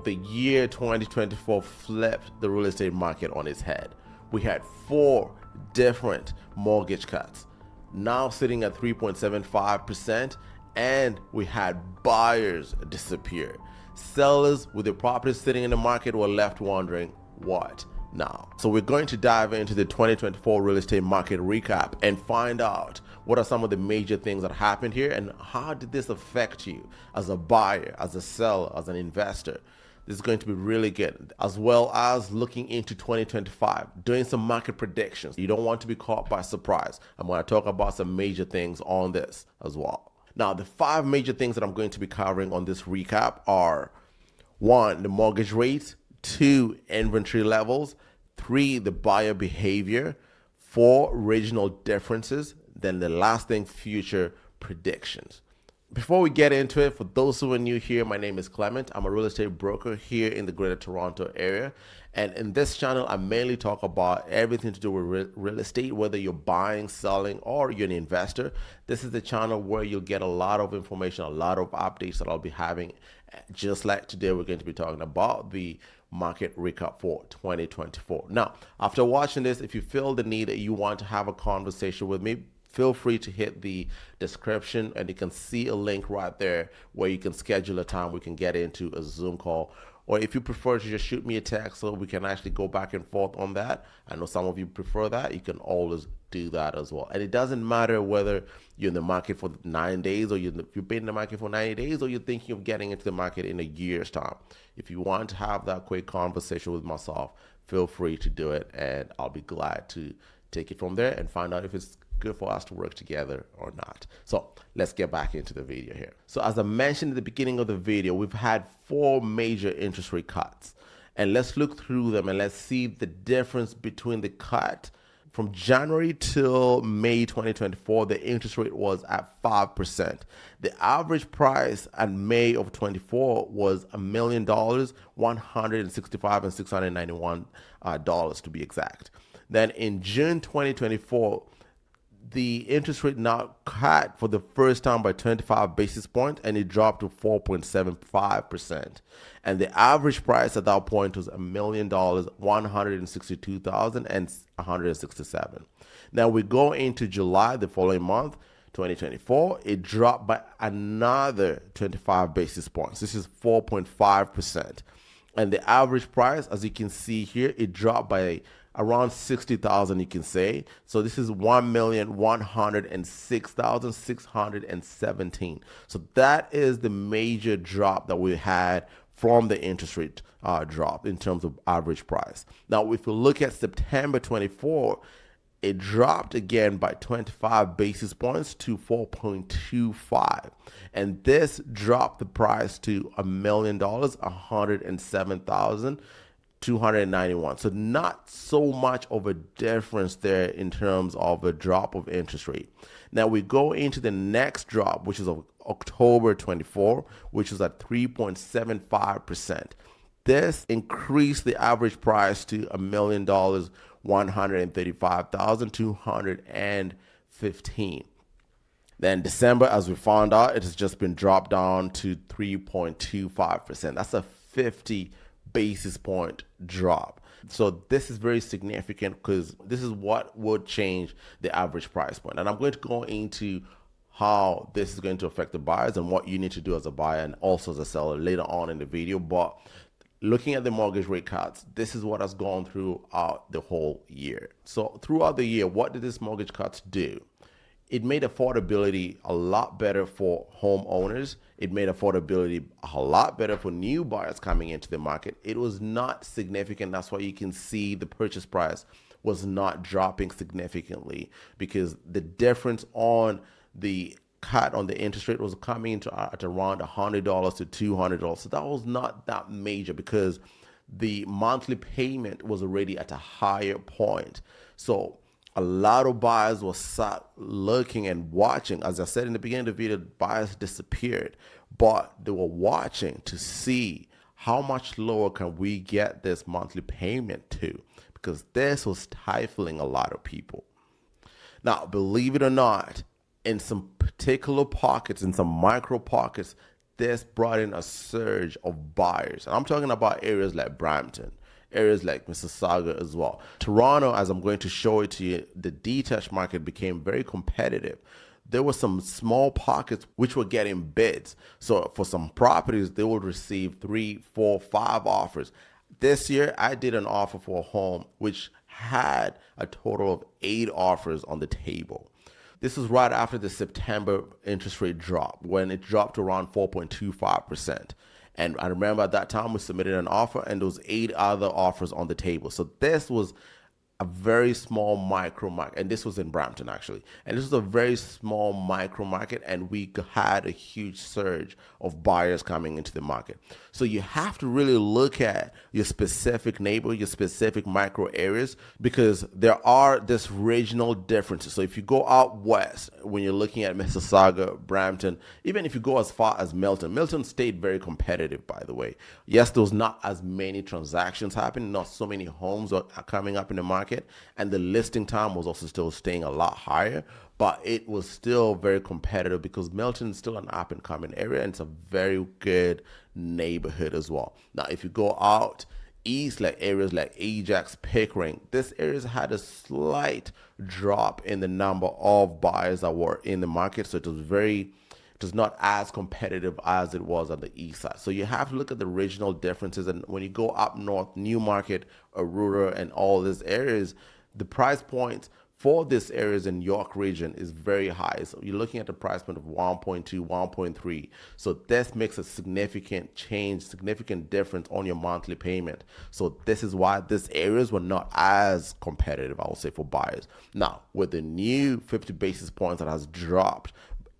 the year 2024 flipped the real estate market on its head. We had 4 different mortgage cuts, now sitting at 3.75%, and we had buyers disappear. Sellers with their properties sitting in the market were left wondering, what now? So we're going to dive into the 2024 real estate market recap and find out what are some of the major things that happened here and how did this affect you as a buyer, as a seller, as an investor. This is going to be really good, as well as looking into 2025, doing some market predictions. You don't want to be caught by surprise. I'm going to talk about some major things on this as well. Now, the 5 major things that I'm going to be covering on this recap are 1, the mortgage rates, 2, inventory levels, 3, the buyer behavior, 4, regional differences, then the last thing, future predictions. Before we get into it, for those who are new here, my name is Clement. I'm a real estate broker here in the Greater Toronto area. And in this channel, I mainly talk about everything to do with real estate, whether you're buying, selling, or you're an investor. This is the channel where you'll get a lot of information, a lot of updates that I'll be having. Just like today, we're going to be talking about the market recap for 2024. Now, after watching this, if you feel the need that you want to have a conversation with me, feel free to hit the description and you can see a link right there where you can schedule a time we can get into a Zoom call. Or if you prefer to just shoot me a text so we can actually go back and forth on that. I know some of you prefer that. You can always do that as well. And it doesn't matter whether you're in the market for 9 days or you've been in the market for 90 days or you're thinking of getting into the market in a year's time. If you want to have that quick conversation with myself, feel free to do it and I'll be glad to take it from there and find out if it's good for us to work together or not. So let's get back into the video here. So as I mentioned at the beginning of the video, we've had 4 major interest rate cuts, and let's look through them and let's see the difference between the cut from January till May 2024. The interest rate was at 5%. The average price at May of 24 was $1,000,165 and $691 to be exact. Then in June 2024, the interest rate now cut for the first time by 25 basis points and it dropped to 4.75%. And the average price at that point was $1,162,167. Now we go into July, the following month, 2024, it dropped by another 25 basis points. This is 4.5%. And the average price, as you can see here, it dropped by around 60,000, you can say. So this is 1,106,617. So that is the major drop that we had from the interest rate drop in terms of average price. Now, if you look at September 24, it dropped again by 25 basis points to 4.25. And this dropped the price to $1,000,000, $107,291. So not so much of a difference there in terms of a drop of interest rate. Now we go into the next drop, which is of October 24, which was at 3.75%. This increased the average price to $1,000,000, $135,215. Then December, as we found out, it has just been dropped down to 3.25%. That's a 50 basis point drop. So this is very significant because this is what would change the average price point. And I'm going to go into how this is going to affect the buyers and what you need to do as a buyer and also as a seller later on in the video. But looking at the mortgage rate cuts, this is what has gone throughout the whole year. So throughout the year, what did these mortgage cuts do? It made affordability a lot better for homeowners. It made affordability a lot better for new buyers coming into the market. It was not significant. That's why you can see the purchase price was not dropping significantly, because the difference on the cut on the interest rate was coming into at around $100 to $200. So that was not that major because the monthly payment was already at a higher point. So a lot of buyers were sat looking and watching. As I said in the beginning of the video, buyers disappeared, but they were watching to see how much lower can we get this monthly payment to, because this was stifling a lot of people. Now, believe it or not, in some particular pockets, in some micro pockets, this brought in a surge of buyers. And I'm talking about areas like Brampton, areas like Mississauga as well. Toronto, as I'm going to show it to you, the detached market became very competitive. There were some small pockets which were getting bids. So for some properties, they would receive 3, 4, 5 offers. This year, I did an offer for a home which had a total of 8 offers on the table. This was right after the September interest rate drop, when it dropped to around 4.25%. And I remember at that time we submitted an offer and there was 8 other offers on the table. So this was a very small micro market, and this was in Brampton actually. And this was a very small micro market, and we had a huge surge of buyers coming into the market. So you have to really look at your specific neighborhood, your specific micro areas, because there are this regional differences. So if you go out west, when you're looking at Mississauga, Brampton, even if you go as far as Milton stayed very competitive, by the way. Yes, there was not as many transactions happening, not so many homes are coming up in the market, and the listing time was also still staying a lot higher, but it was still very competitive because Milton is still an up and coming area, and it's a very good neighborhood as well. Now, if you go out east, like areas like Ajax, Pickering, this area had a slight drop in the number of buyers that were in the market, so it was not as competitive as it was on the east side. So you have to look at the regional differences. And when you go up north, Newmarket, Aurora, and all these areas, the price points for these areas in York region is very high. So you're looking at the price point of 1.2, 1.3. So this makes a significant change, significant difference on your monthly payment. So this is why these areas were not as competitive, I would say, for buyers. Now, with the new 50 basis points that has dropped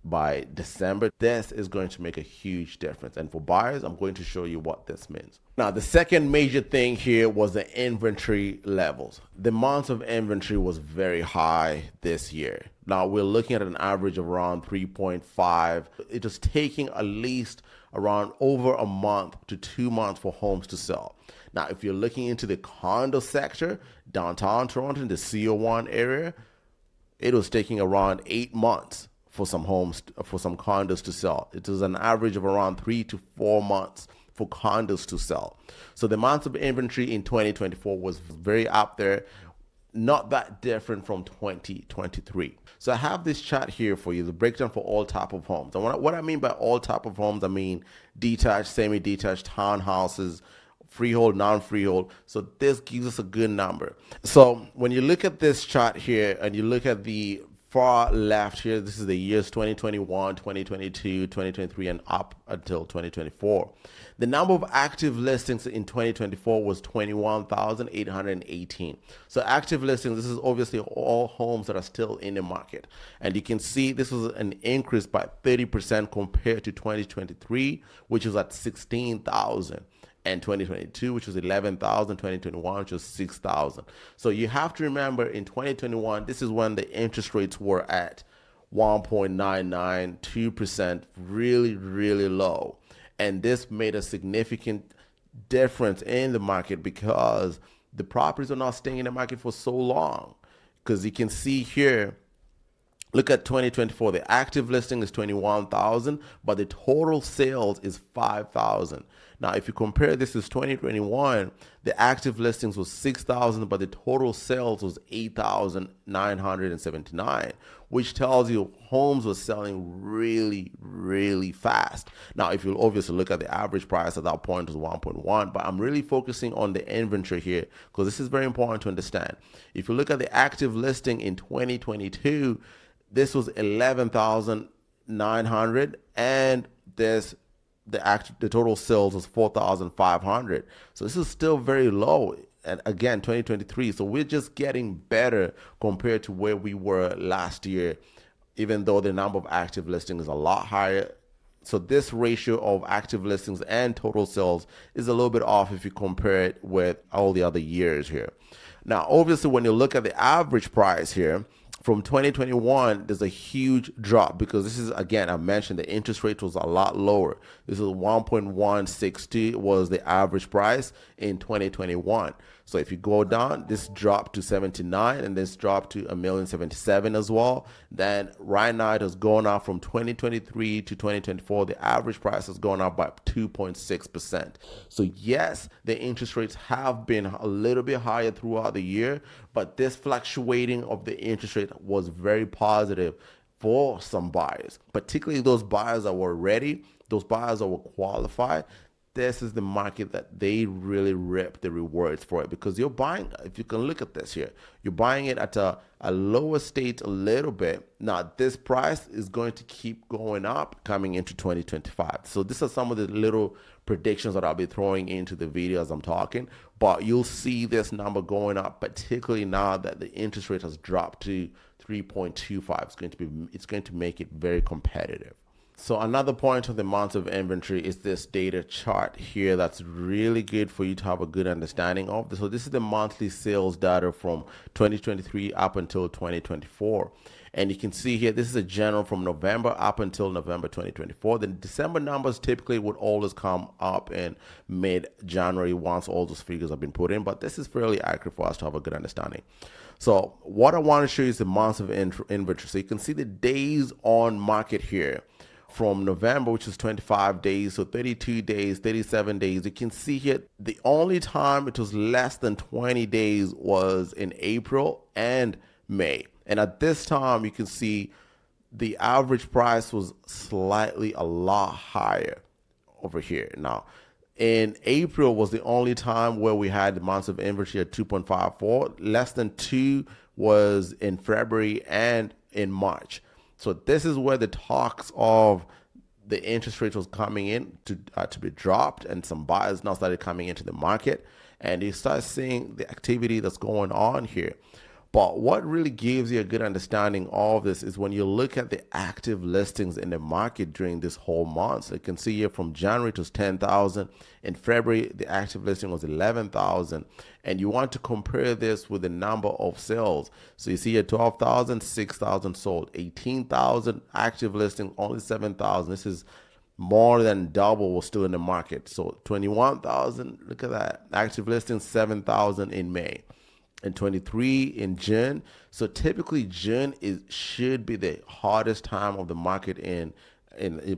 by December, this is going to make a huge difference. And for buyers, I'm going to show you what this means. Now, the second major thing here was the inventory levels. The amount of inventory was very high this year. Now, we're looking at an average of around 3.5. It was taking at least around over a month to 2 months for homes to sell. Now, if you're looking into the condo sector, downtown Toronto, in the CO1 area, it was taking around 8 months for some homes, for some condos to sell. It was an average of around 3 to 4 months for condos to sell. So the amount of inventory in 2024 was very up there, not that different from 2023. So I have this chart here for you, the breakdown for all type of homes. And what I mean by all type of homes, I mean detached, semi-detached, townhouses, freehold, non-freehold. So this gives us a good number. So when you look at this chart here and you look at the far left here, this is the years 2021, 2022, 2023, and up until 2024. The number of active listings in 2024 was 21,818. So active listings, this is obviously all homes that are still in the market. And you can see this was an increase by 30% compared to 2023, which was at 16,000. And 2022, which was 11,000, 2021, which was 6,000. So you have to remember in 2021, this is when the interest rates were at 1.99, 2%, really, really low. And this made a significant difference in the market because the properties are not staying in the market for so long. Because you can see here, look at 2024, the active listing is 21,000, but the total sales is 5,000. Now, if you compare this to 2021, the active listings was 6,000, but the total sales was 8,979, which tells you homes were selling really, really fast. Now, if you obviously look at the average price at that point was 1.1, but I'm really focusing on the inventory here because this is very important to understand. If you look at the active listing in 2022, this was 11,900, and the total sales was 4,500. So this is still very low. And again, 2023. So we're just getting better compared to where we were last year, even though the number of active listings is a lot higher. So this ratio of active listings and total sales is a little bit off if you compare it with all the other years here. Now, obviously, when you look at the average price here, from 2021, there's a huge drop because this is, again, I mentioned the interest rate was a lot lower. This is 1.162 was the average price in 2021. So if you go down, this dropped to 79 and this dropped to 1,077,000 as well. Then right now it has gone up from 2023 to 2024. The average price has gone up by 2.6%. So yes, the interest rates have been a little bit higher throughout the year, but this fluctuating of the interest rate was very positive for some buyers, particularly those buyers that were ready, those buyers that were qualified. This is the market that they really rip the rewards for it, because you're buying, if you can look at this here, you're buying it at a lower state a little bit. Now, this price is going to keep going up coming into 2025. So these are some of the little predictions that I'll be throwing into the video as I'm talking, but you'll see this number going up, particularly now that the interest rate has dropped to 3.25. It's going to make it very competitive. So another point of the months of inventory is this data chart here that's really good for you to have a good understanding of. So this is the monthly sales data from 2023 up until 2024. And you can see here, this is a general from November up until November 2024. The December numbers typically would always come up in mid-January once all those figures have been put in, but this is fairly accurate for us to have a good understanding. So what I want to show you is the months of inventory. So you can see the days on market here. From November, which is 25 days, so 32 days, 37 days. You can see here, the only time it was less than 20 days was in April and May. And at this time, you can see the average price was slightly a lot higher over here. Now, in April was the only time where we had the months of inventory at 2.54. Less than 2 was in February and in March. So this is where the talks of the interest rate was coming in to be dropped, and some buyers now started coming into the market, and you start seeing the activity that's going on here. But what really gives you a good understanding of this is when you look at the active listings in the market during this whole month. So you can see here from January it was 10,000. In February, the active listing was 11,000. And you want to compare this with the number of sales. So you see here 12,000, 6,000 sold, 18,000 active listing, only 7,000. This is more than double was still in the market. So 21,000, look at that. Active listings, 7,000 in May. And 23 in June. So typically June should be the hardest time of the market in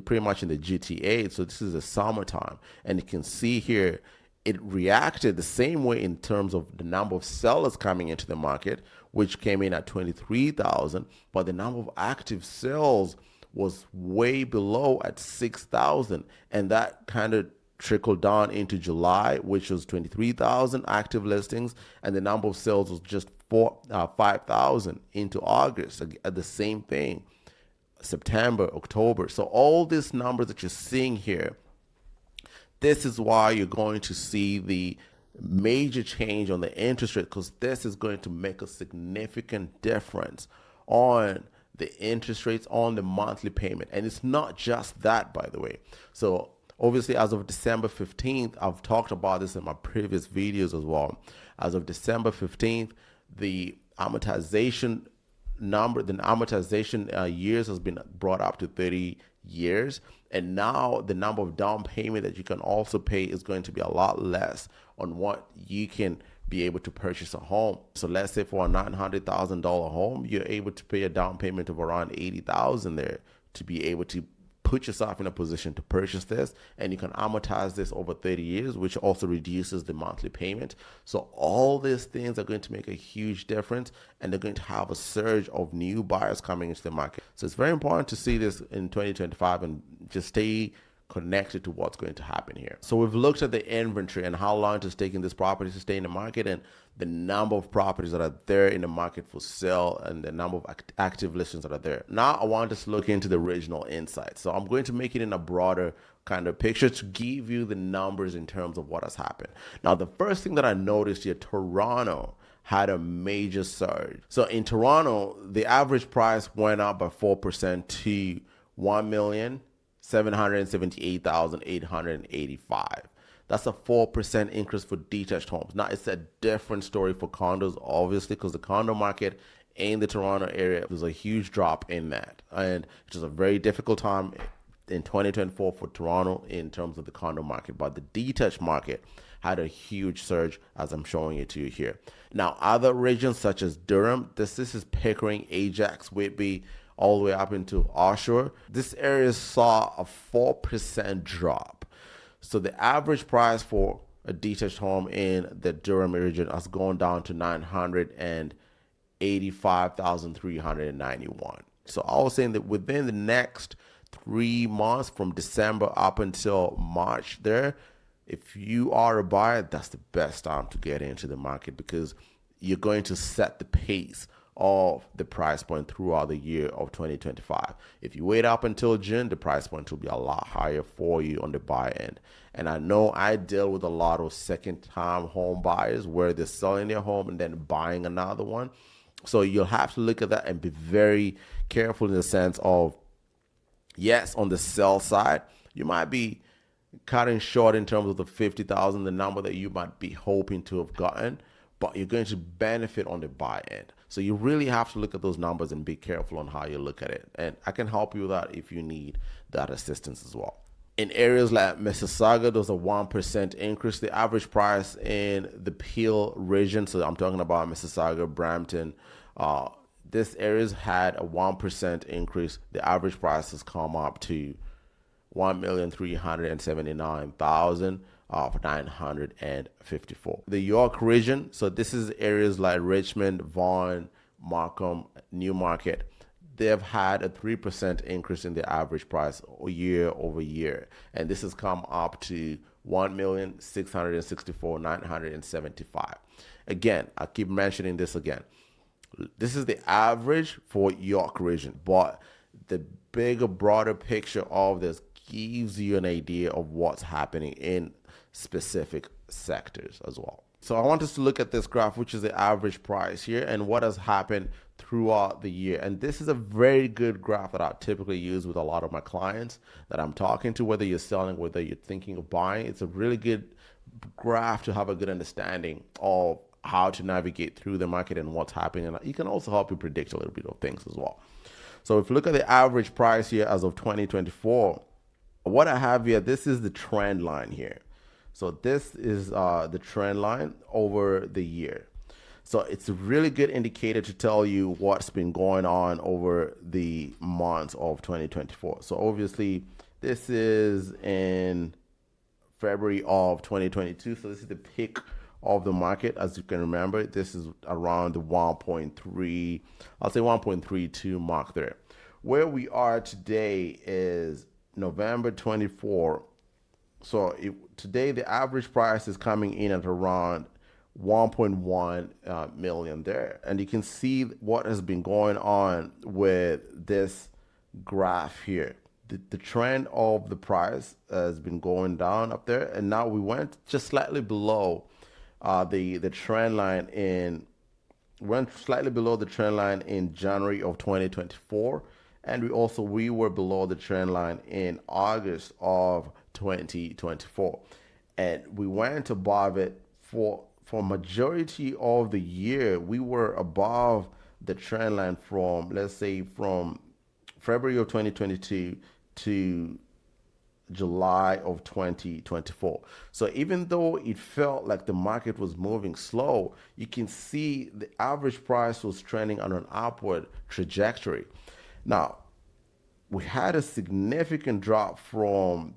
pretty much in the GTA. So this is the summertime, and you can see here it reacted the same way in terms of the number of sellers coming into the market, which came in at 23,000, but the number of active sales was way below at 6,000, and that kind of trickled down into July, which was 23,000 active listings, and the number of sales was just 5,000 into August. At the same thing, September, October. So all these numbers that you're seeing here, this is why you're going to see the major change on the interest rate, because this is going to make a significant difference on the interest rates on the monthly payment. And it's not just that, by the way. So obviously, as of December 15th, I've talked about this in my previous videos as well. As of December 15th, the amortization years has been brought up to 30 years. And now the number of down payment that you can also pay is going to be a lot less on what you can be able to purchase a home. So let's say for a $900,000 home, you're able to pay a down payment of around $80,000 there to be able to put yourself in a position to purchase this, and you can amortize this over 30 years, which also reduces the monthly payment. So all these things are going to make a huge difference, and they're going to have a surge of new buyers coming into the market. So it's very important to see this in 2025 and just stay connected to what's going to happen here. So we've looked at the inventory and how long it is taking this property to stay in the market, and the number of properties that are there in the market for sale, and the number of active listings that are there. Now I want us to look into the regional insights. So I'm going to make it in a broader kind of picture to give you the numbers in terms of what has happened. Now, the first thing that I noticed here, Toronto had a major surge. So in Toronto, the average price went up by 4% to $1,778,885. That's a 4% increase for detached homes. Now, it's a different story for condos, obviously, because the condo market in the Toronto area. There's a huge drop in that, and it was a very difficult time in 2024 for Toronto in terms of the condo market, but the detached market had a huge surge, as I'm showing it to you here. Now, other regions such as Durham, this is Pickering, Ajax, Whitby, all the way up into Oshawa. This area saw a 4% drop. So the average price for a detached home in the Durham region has gone down to 985,391. So I was saying that within the next 3 months, from December up until March there, if you are a buyer, that's the best time to get into the market, because you're going to set the pace of the price point throughout the year of 2025. If you wait up until June, the price point will be a lot higher for you on the buy end. And I know I deal with a lot of second-time home buyers where they're selling their home and then buying another one. So you'll have to look at that and be very careful in the sense of, yes, on the sell side, you might be cutting short in terms of the 50,000, the number that you might be hoping to have gotten, but you're going to benefit on the buy end. So you really have to look at those numbers and be careful on how you look at it. And I can help you with that if you need that assistance as well. In areas like Mississauga, there's a 1% increase. The average price in the Peel region, so I'm talking about Mississauga, Brampton, this areas had a 1% increase. The average price has come up to 1,379,954. The York region, so this is areas like Richmond, Vaughan, Markham, Newmarket. They've had a 3% increase in the average price year over year, and this has come up to 1,664,975. Again, I keep mentioning this again. This is the average for York region, but the bigger, broader picture of this gives you an idea of what's happening in specific sectors as well. So I want us to look at this graph, which is the average price here and what has happened throughout the year. And this is a very good graph that I typically use with a lot of my clients that I'm talking to, whether you're selling, whether you're thinking of buying. It's a really good graph to have a good understanding of how to navigate through the market and what's happening. And it can also help you predict a little bit of things as well. So if you look at the average price here as of 2024, what I have here, this is the trend line here. So this is the trend line over the year. So it's a really good indicator to tell you what's been going on over the months of 2024. So obviously this is in February of 2022. So this is the peak of the market. As you can remember, this is around the 1.3, I'll say 1.32 mark there. Where we are today is November 24. So today the average price is coming in at around 1.1 million there. And you can see what has been going on with this graph here. The trend of the price has been going down up there. And now we went just slightly below the trend line went slightly below the trend line in January of 2024. And we were below the trend line in August of 2024. And we went above it for majority of the year. We were above the trend line from, let's say, from February of 2022 to July of 2024. So even though it felt like the market was moving slow, you can see the average price was trending on an upward trajectory. Now, we had a significant drop from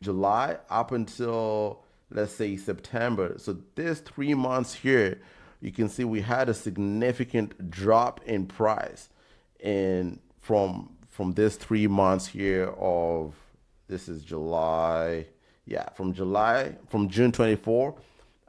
July up until, let's say, September. So this 3 months here, you can see we had a significant drop in price from this 3 months here of, this is July, from June 24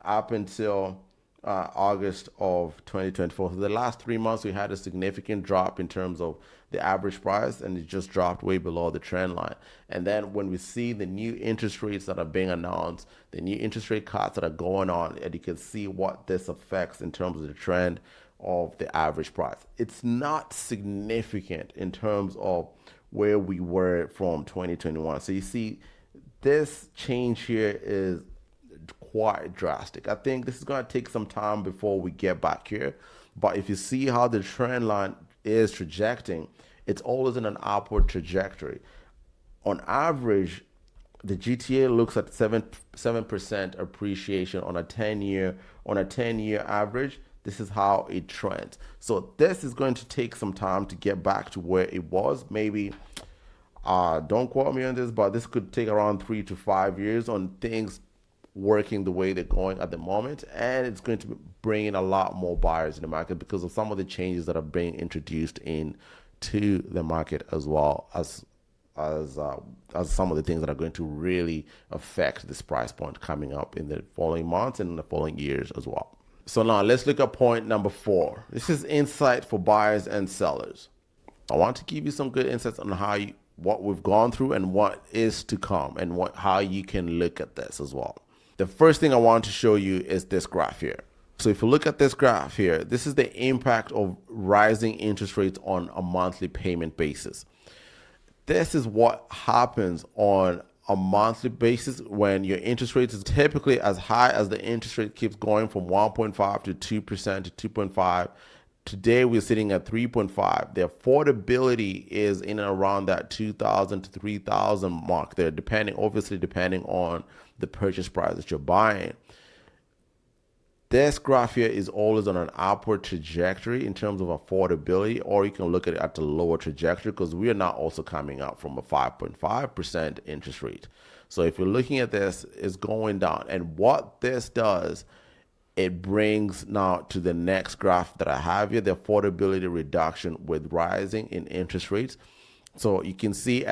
up until August of 2024. So the last 3 months, we had a significant drop in terms of the average price, and it just dropped way below the trend line. And then when we see the new interest rates that are being announced, the new interest rate cuts that are going on, and you can see what this affects in terms of the trend of the average price. It's not significant in terms of where we were from 2021. So you see this change here is quite drastic. I think this is going to take some time before we get back here, But if you see how the trend line is trajecting, it's always in an upward trajectory. On average, the GTA looks at 7% appreciation on a 10-year average. This is how it trends. So this is going to take some time to get back to where it was. Maybe don't quote me on this, but this could take around 3 to 5 years on things working the way they're going at the moment, and it's going to bring in a lot more buyers in the market because of some of the changes that are being introduced into the market, as well as some of the things that are going to really affect this price point coming up in the following months and in the following years as well. So now let's look at point number 4. This is insight for buyers and sellers. I want to give you some good insights on what we've gone through and what is to come, and how you can look at this as well. The first thing I want to show you is this graph here. So if you look at this graph here, this is the impact of rising interest rates on a monthly payment basis. This is what happens on a monthly basis when your interest rate is typically as high as the interest rate keeps going from 1.5 to 2% to 2.5. Today we're sitting at 3.5. The affordability is in and around that 2,000 to 3,000 mark there, depending on the purchase price that you're buying. This graph here is always on an upward trajectory in terms of affordability, or you can look at it at the lower trajectory because we are now also coming out from a 5.5% interest rate. So if you're looking at this, it's going down. And what this does, it brings now to the next graph that I have here, the affordability reduction with rising in interest rates. So you can see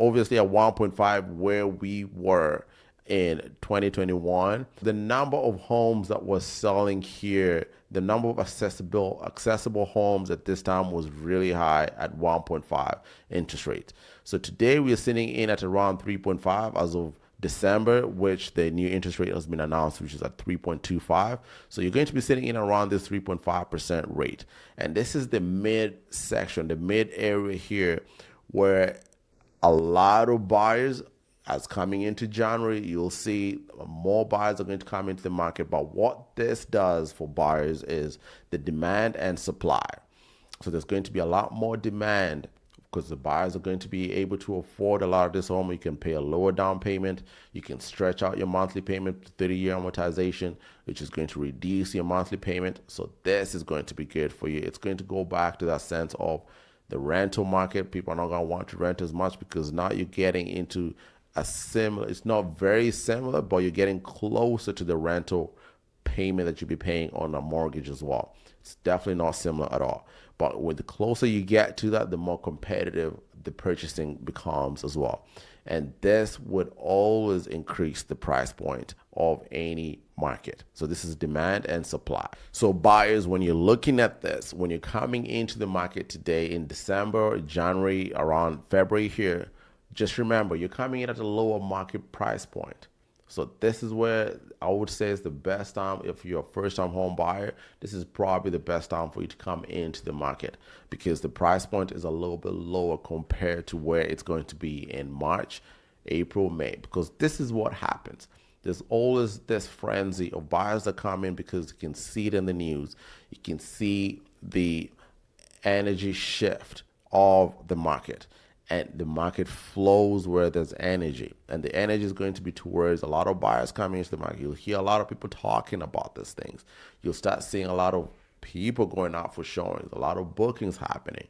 obviously at 1.5 where we were in 2021, the number of homes that was selling here, the number of accessible homes at this time was really high at 1.5 interest rate. So today we are sitting in at around 3.5 as of December, which the new interest rate has been announced, which is at 3.25. So you're going to be sitting in around this 3.5% rate. And this is the mid section, the mid area here, where a lot of buyers, as coming into January, you'll see more buyers are going to come into the market. But what this does for buyers is the demand and supply. So there's going to be a lot more demand because the buyers are going to be able to afford a lot of this home. You can pay a lower down payment. You can stretch out your monthly payment to 30-year amortization, which is going to reduce your monthly payment. So this is going to be good for you. It's going to go back to that sense of the rental market. People are not going to want to rent as much because now you're getting into it's not very similar, but you're getting closer to the rental payment that you'll be paying on a mortgage as well. It's definitely not similar at all. But with the closer you get to that, the more competitive the purchasing becomes as well. And this would always increase the price point of any market. So this is demand and supply. So buyers, when you're looking at this, when you're coming into the market today in December, January, around February here, just remember, you're coming in at a lower market price point. So this is where I would say is the best time. If you're a first-time home buyer, this is probably the best time for you to come into the market because the price point is a little bit lower compared to where it's going to be in March, April, May. Because this is what happens. There's always this frenzy of buyers that come in because you can see it in the news. You can see the energy shift of the market. And the market flows where there's energy. And the energy is going to be towards a lot of buyers coming into the market. You'll hear a lot of people talking about these things. You'll start seeing a lot of people going out for showings, a lot of bookings happening.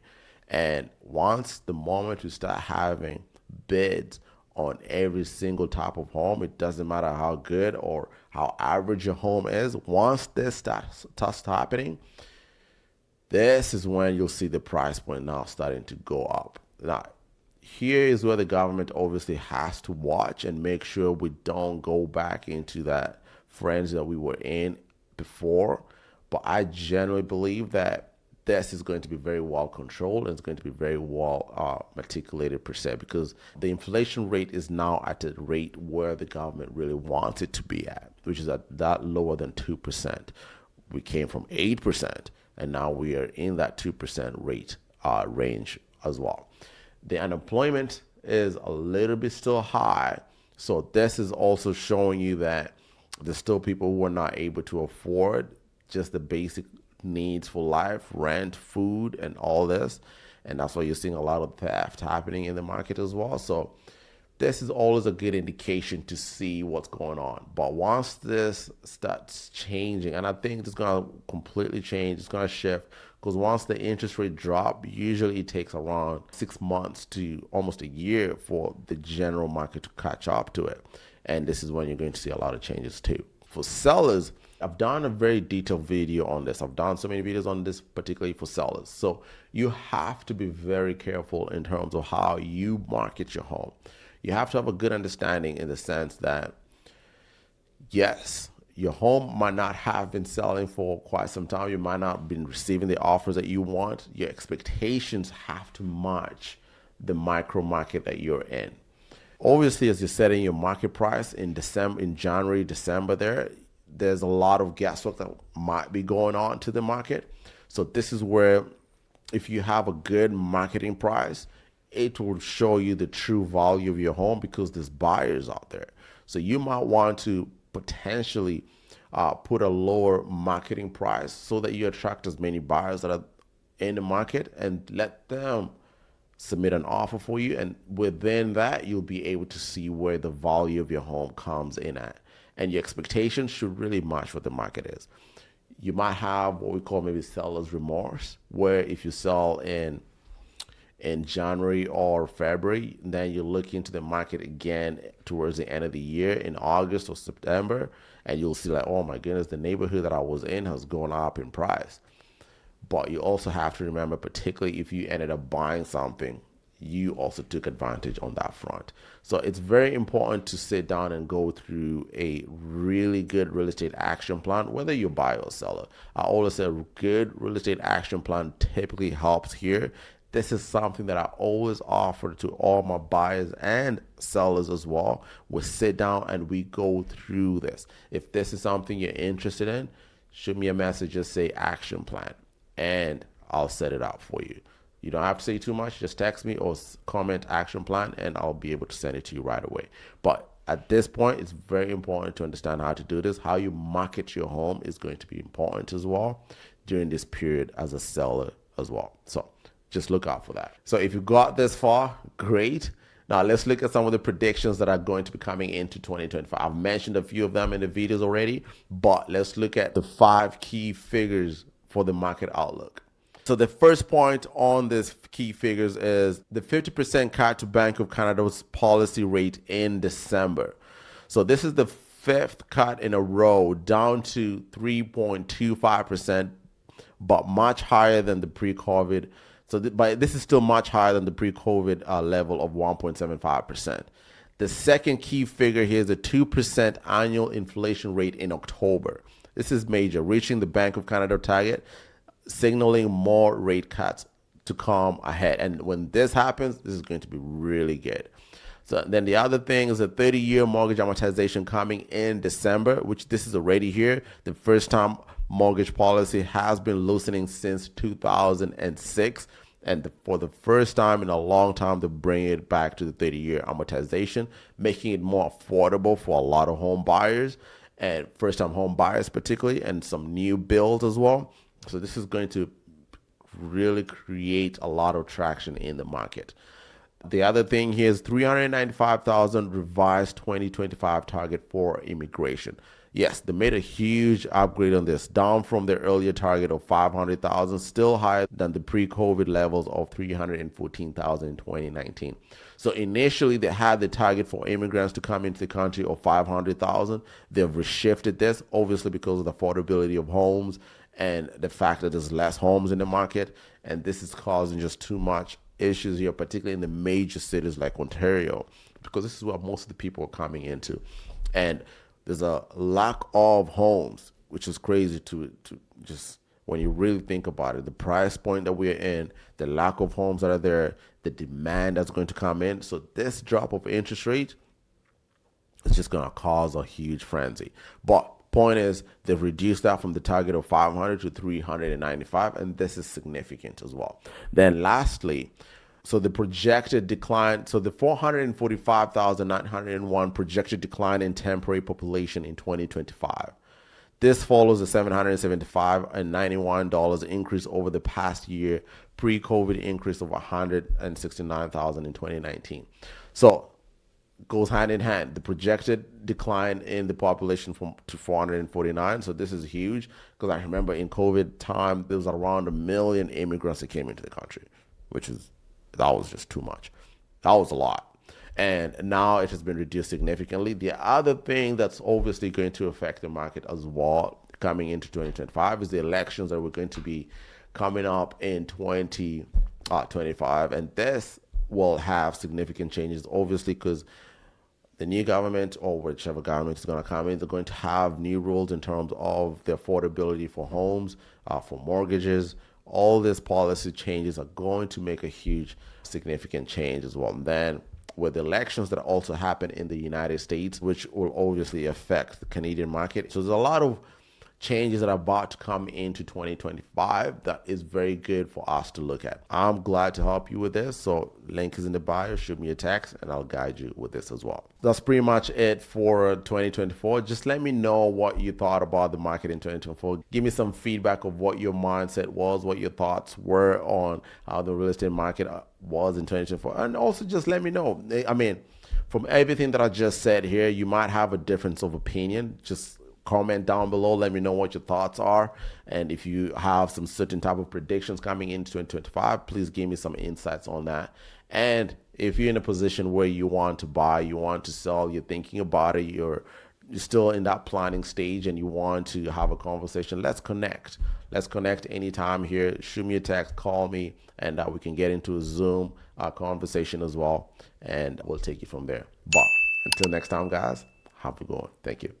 And once the moment you start having bids on every single type of home, it doesn't matter how good or how average your home is, once this starts happening, this is when you'll see the price point now starting to go up. Now, here is where the government obviously has to watch and make sure we don't go back into that frenzy that we were in before. But I generally believe that this is going to be very well controlled and it's going to be very well articulated per se, because the inflation rate is now at a rate where the government really wants it to be at, which is at that lower than 2%. We came from 8% and now we are in that 2% rate range as well. The unemployment is a little bit still high. So this is also showing you that there's still people who are not able to afford just the basic needs for life, rent, food, and all this. And that's why you're seeing a lot of theft happening in the market as well. So this is always a good indication to see what's going on. But once this starts changing, and I think it's going to completely change, it's going to shift, because once the interest rate drop, usually it takes around 6 months to almost a year for the general market to catch up to it. And this is when you're going to see a lot of changes too. For sellers, I've done a very detailed video on this. I've done so many videos on this, particularly for sellers. So you have to be very careful in terms of how you market your home. You have to have a good understanding in the sense that, yes, your home might not have been selling for quite some time. You might not have been receiving the offers that you want. Your expectations have to match the micro market that you're in. Obviously, as you're setting your market price in January, December, there's a lot of guesswork that might be going on to the market. So this is where, if you have a good marketing price, it will show you the true value of your home, because there's buyers out there. So you might want to potentially put a lower marketing price so that you attract as many buyers that are in the market, and let them submit an offer for you. And within that, you'll be able to see where the value of your home comes in at. And your expectations should really match what the market is. You might have what we call maybe seller's remorse, where if you sell in January or February, then you look into the market again towards the end of the year in August or September, and you'll see like, oh my goodness, the neighborhood that I was in has gone up in price. But you also have to remember, particularly if you ended up buying something, you also took advantage on that front. So it's very important to sit down and go through a really good real estate action plan, whether you're a buyer or seller. I always say a good real estate action plan typically helps here. This is something that I always offer to all my buyers and sellers as well. We sit down and we go through this. If this is something you're interested in, shoot me a message, just say action plan, and I'll set it up for you. You don't have to say too much. Just text me or comment action plan, and I'll be able to send it to you right away. But at this point, it's very important to understand how to do this. How you market your home is going to be important as well during this period as a seller as well. So just look out for that. So if you got this far, great. Now let's look at some of the predictions that are going to be coming into 2025. I've mentioned a few of them in the videos already, but let's look at the 5 key figures for the market outlook. So the first point on this key figures is the 50% cut to Bank of Canada's policy rate in December. So this is the 5th cut in a row, down to 3.25%, but much higher than the pre-COVID. So but this is still much higher than the pre-COVID level of 1.75%. The second key figure here is a 2% annual inflation rate in October. This is major, reaching the Bank of Canada target, signaling more rate cuts to come ahead. And when this happens, this is going to be really good. So then the other thing is a 30-year mortgage amortization coming in December, which this is already here. The first time mortgage policy has been loosening since 2006. And for the first time in a long time, they're bringing it back to the 30-year amortization, making it more affordable for a lot of home buyers and first-time home buyers particularly, and some new builds as well. So this is going to really create a lot of traction in the market. The other thing here is 395,000 revised 2025 target for immigration. Yes, they made a huge upgrade on this, down from their earlier target of 500,000, still higher than the pre-COVID levels of 314,000 in 2019. So initially, they had the target for immigrants to come into the country of 500,000. They've reshifted this, obviously because of the affordability of homes and the fact that there's less homes in the market. And this is causing just too much issues here, particularly in the major cities like Ontario, because this is where most of the people are coming into. And there's a lack of homes, which is crazy to just, when you really think about it, the price point that we're in, the lack of homes that are there, the demand that's going to come in. So this drop of interest rate is just going to cause a huge frenzy. But point is, they've reduced that from the target of 500 to 395, and this is significant as well. Then lastly, so the projected decline, so the 445,901 projected decline in temporary population in 2025. This follows a $775 and $91 increase over the past year, pre-COVID increase of $169,000 in 2019. So goes hand in hand. The projected decline in the population from to 449. So this is huge because I remember in COVID time there was around 1 million immigrants that came into the country, that was just too much. That was a lot. And now it has been reduced significantly. The other thing that's obviously going to affect the market as well coming into 2025 is the elections that we're going to be coming up in 2025. And this will have significant changes, obviously, because the new government or whichever government is going to come in, they're going to have new rules in terms of the affordability for homes, for mortgages. All these policy changes are going to make a huge, significant change as well. And then with elections that also happen in the United States, which will obviously affect the Canadian market. So there's a lot of changes that are about to come into 2025 that is very good for us to look at. I'm glad to help you with this. So link is in the bio, shoot me a text and I'll guide you with this as well. That's pretty much it for 2024. Just let me know what you thought about the market in 2024. Give me some feedback of what your mindset was, what your thoughts were on how the real estate market was in 2024. And also just let me know. I mean, from everything that I just said here, you might have a difference of opinion. Just comment down below, let me know what your thoughts are, and if you have some certain type of predictions coming into 2025, please give me some insights on that. And if you're in a position where you want to buy, you want to sell, you're thinking about it, you're still in that planning stage and you want to have a conversation, let's connect anytime here. Shoot me a text, call me, and we can get into a Zoom conversation as well, and we'll take it from there. But until next time, guys, have a good one. Thank you.